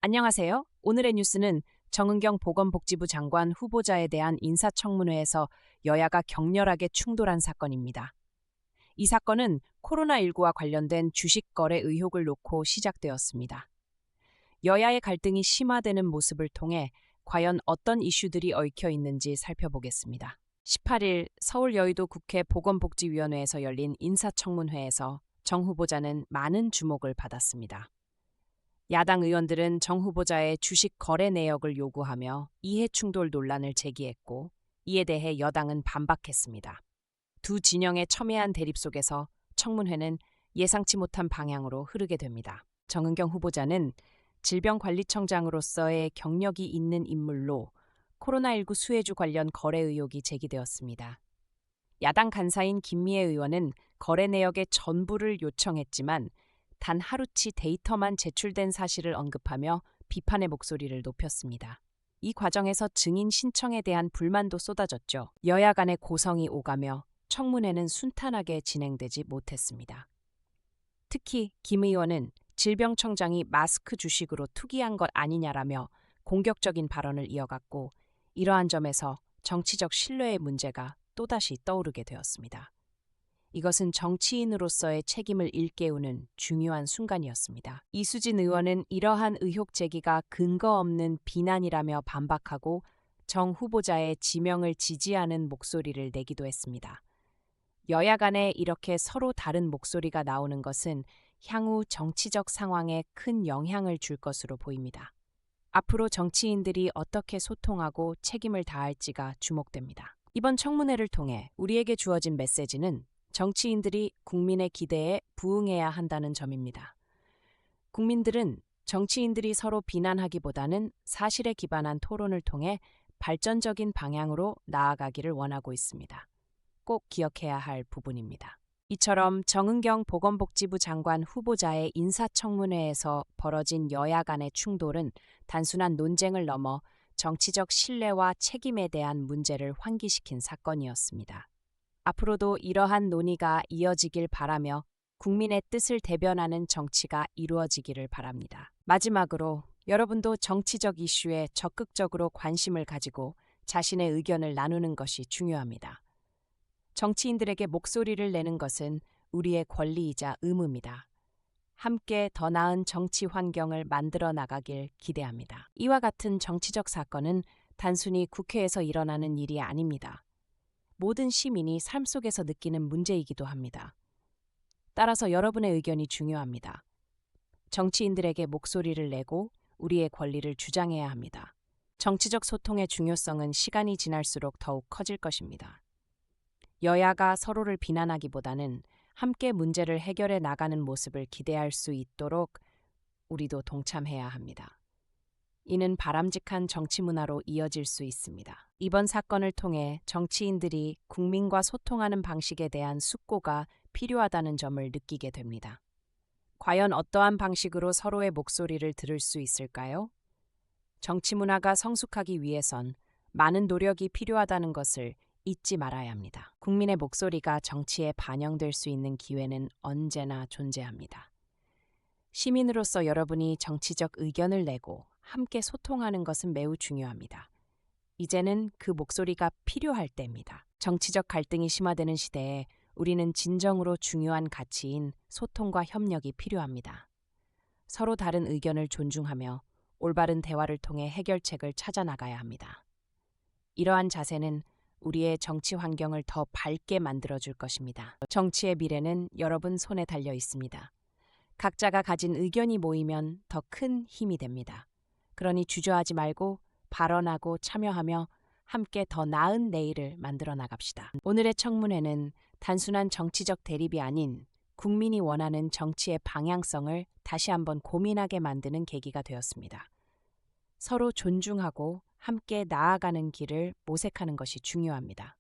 안녕하세요. 오늘의 뉴스는 정은경 보건복지부 장관 후보자에 대한 인사청문회에서 여야가 격렬하게 충돌한 사건입니다. 이 사건은 코로나19와 관련된 주식 거래 의혹을 놓고 시작되었습니다. 여야의 갈등이 심화되는 모습을 통해 과연 어떤 이슈들이 얽혀 있는지 살펴보겠습니다. 18일 서울 여의도 국회 보건복지위원회에서 열린 인사청문회에서 정 후보자는 많은 주목을 받았습니다. 야당 의원들은 정 후보자의 주식 거래 내역을 요구하며 이해충돌 논란을 제기했고, 이에 대해 여당은 반박했습니다. 두 진영의 첨예한 대립 속에서 청문회는 예상치 못한 방향으로 흐르게 됩니다. 정은경 후보자는 질병관리청장으로서의 경력이 있는 인물로 코로나19 수혜주 관련 거래 의혹이 제기되었습니다. 야당 간사인 김미애 의원은 거래 내역의 전부를 요청했지만 단 하루치 데이터만 제출된 사실을 언급하며 비판의 목소리를 높였습니다. 이 과정에서 증인 신청에 대한 불만도 쏟아졌죠. 여야 간의 고성이 오가며 청문회는 순탄하게 진행되지 못했습니다. 특히 김 의원은 질병청장이 마스크 주식으로 투기한 것 아니냐라며 공격적인 발언을 이어갔고, 이러한 점에서 정치적 신뢰의 문제가 또다시 떠오르게 되었습니다. 이것은 정치인으로서의 책임을 일깨우는 중요한 순간이었습니다. 이수진 의원은 이러한 의혹 제기가 근거 없는 비난이라며 반박하고 정 후보자의 지명을 지지하는 목소리를 내기도 했습니다. 여야 간에 이렇게 서로 다른 목소리가 나오는 것은 향후 정치적 상황에 큰 영향을 줄 것으로 보입니다. 앞으로 정치인들이 어떻게 소통하고 책임을 다할지가 주목됩니다. 이번 청문회를 통해 우리에게 주어진 메시지는 정치인들이 국민의 기대에 부응해야 한다는 점입니다. 국민들은 정치인들이 서로 비난하기보다는 사실에 기반한 토론을 통해 발전적인 방향으로 나아가기를 원하고 있습니다. 꼭 기억해야 할 부분입니다. 이처럼 정은경 보건복지부 장관 후보자의 인사청문회에서 벌어진 여야 간의 충돌은 단순한 논쟁을 넘어 정치적 신뢰와 책임에 대한 문제를 환기시킨 사건이었습니다. 앞으로도 이러한 논의가 이어지길 바라며 국민의 뜻을 대변하는 정치가 이루어지기를 바랍니다. 마지막으로 여러분도 정치적 이슈에 적극적으로 관심을 가지고 자신의 의견을 나누는 것이 중요합니다. 정치인들에게 목소리를 내는 것은 우리의 권리이자 의무입니다. 함께 더 나은 정치 환경을 만들어 나가길 기대합니다. 이와 같은 정치적 사건은 단순히 국회에서 일어나는 일이 아닙니다. 모든 시민이 삶 속에서 느끼는 문제이기도 합니다. 따라서 여러분의 의견이 중요합니다. 정치인들에게 목소리를 내고 우리의 권리를 주장해야 합니다. 정치적 소통의 중요성은 시간이 지날수록 더욱 커질 것입니다. 여야가 서로를 비난하기보다는 함께 문제를 해결해 나가는 모습을 기대할 수 있도록 우리도 동참해야 합니다. 이는 바람직한 정치 문화로 이어질 수 있습니다. 이번 사건을 통해 정치인들이 국민과 소통하는 방식에 대한 숙고가 필요하다는 점을 느끼게 됩니다. 과연 어떠한 방식으로 서로의 목소리를 들을 수 있을까요? 정치 문화가 성숙하기 위해선 많은 노력이 필요하다는 것을 잊지 말아야 합니다. 국민의 목소리가 정치에 반영될 수 있는 기회는 언제나 존재합니다. 시민으로서 여러분이 정치적 의견을 내고 함께 소통하는 것은 매우 중요합니다. 이제는 그 목소리가 필요할 때입니다. 정치적 갈등이 심화되는 시대에 우리는 진정으로 중요한 가치인 소통과 협력이 필요합니다. 서로 다른 의견을 존중하며 올바른 대화를 통해 해결책을 찾아 나가야 합니다. 이러한 자세는 우리의 정치 환경을 더 밝게 만들어줄 것입니다. 정치의 미래는 여러분 손에 달려 있습니다. 각자가 가진 의견이 모이면 더 큰 힘이 됩니다. 그러니 주저하지 말고 발언하고 참여하며 함께 더 나은 내일을 만들어 나갑시다. 오늘의 청문회는 단순한 정치적 대립이 아닌 국민이 원하는 정치의 방향성을 다시 한번 고민하게 만드는 계기가 되었습니다. 서로 존중하고 함께 나아가는 길을 모색하는 것이 중요합니다.